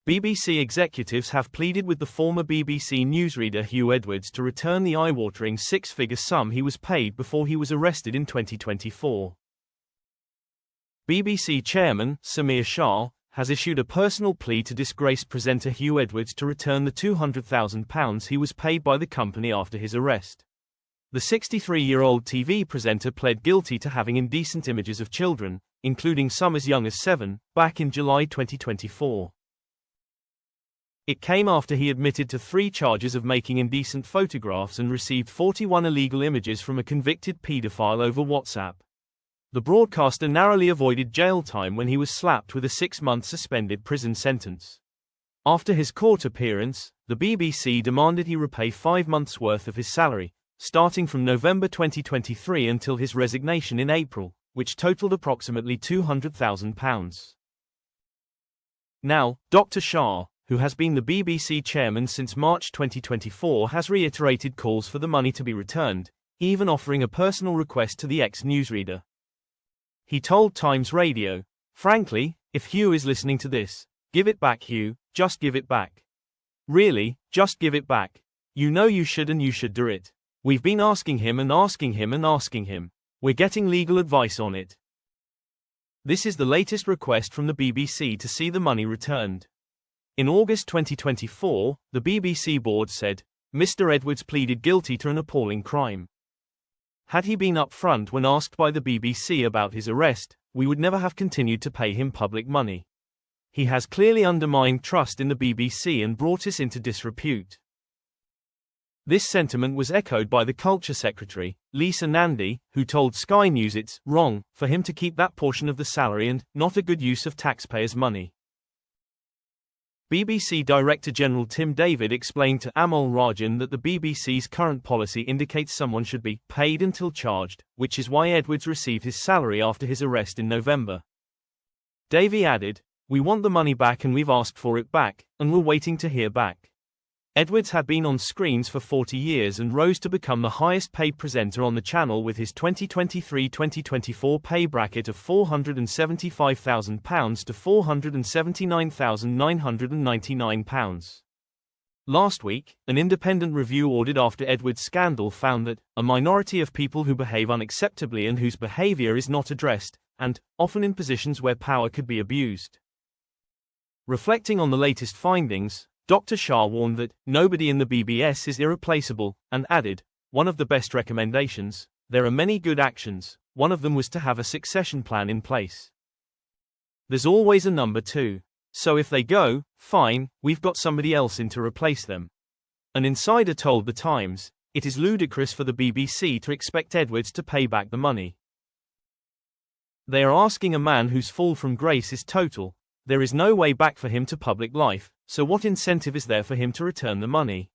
BBC executives have pleaded with the former BBC newsreader Huw Edwards to return the eye-watering six-figure sum he was paid before he was arrested in 2024. BBC chairman, Samir Shah, has issued a personal plea to disgraced presenter Huw Edwards to return the £200,000 he was paid by the company after his arrest. The 63-year-old TV presenter pled guilty to having indecent images of children, including some as young as 7, back in July 2024. It came after he admitted to 3 charges of making indecent photographs and received 41 illegal images from a convicted paedophile over WhatsApp. The broadcaster narrowly avoided jail time when he was slapped with a 6-month suspended prison sentence. After his court appearance, the BBC demanded he repay 5 months' worth of his salary, starting from November 2023 until his resignation in April, which totaled approximately £200,000. Now, Dr. Shah, who has been the BBC chairman since March 2024, has reiterated calls for the money to be returned, even offering a personal request to the ex-newsreader. He told Times Radio, "Frankly, if Huw is listening to this, give it back, Huw, just give it back. Really, just give it back. You know you should and you should do it. We've been asking him and asking him and asking him. We're getting legal advice on it." This is the latest request from the BBC to see the money returned. In August 2024, the BBC board said, Mr. Edwards pleaded guilty to an appalling crime. Had he been upfront when asked by the BBC about his arrest, we would never have continued to pay him public money. He has clearly undermined trust in the BBC and brought us into disrepute. This sentiment was echoed by the Culture Secretary, Lisa Nandy, who told Sky News it's wrong for him to keep that portion of the salary and not a good use of taxpayers' money. BBC Director General Tim David explained to Amol Rajan that the BBC's current policy indicates someone should be paid until charged, which is why Edwards received his salary after his arrest in November. Davey added, "We want the money back and we've asked for it back, and we're waiting to hear back." Edwards had been on screens for 40 years and rose to become the highest-paid presenter on the channel with his 2023-2024 pay bracket of £475,000 to £479,999. Last week, an independent review ordered after Edwards' scandal found that a minority of people who behave unacceptably and whose behavior is not addressed, and often in positions where power could be abused. Reflecting on the latest findings, Dr. Shah warned that nobody in the BBS is irreplaceable, and added, "One of the best recommendations, there are many good actions, one of them was to have a succession plan in place. There's always a number 2. So if they go, fine, we've got somebody else in to replace them." An insider told The Times, "It is ludicrous for the BBC to expect Edwards to pay back the money. They are asking a man whose fall from grace is total. There is no way back for him to public life, so what incentive is there for him to return the money?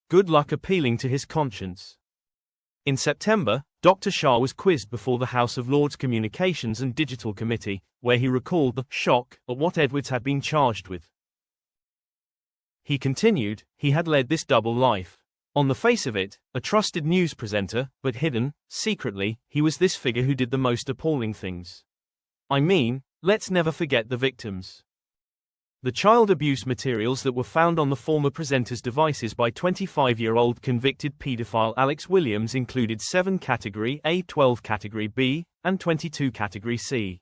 Good luck appealing to his conscience." In September, Dr. Shah was quizzed before the House of Lords Communications and Digital Committee, where he recalled the shock at what Edwards had been charged with. He continued, he had led this double life. On the face of it, a trusted news presenter, but hidden, secretly, he was this figure who did the most appalling things. I mean, let's never forget the victims. The child abuse materials that were found on the former presenter's devices by 25-year-old convicted paedophile Alex Williams included 7 Category A, 12 Category B, and 22 Category C.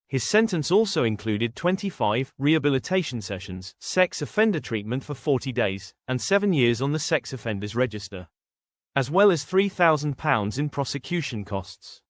His sentence also included 25 rehabilitation sessions, sex offender treatment for 40 days, and 7 years on the sex offenders register, as well as £3,000 in prosecution costs.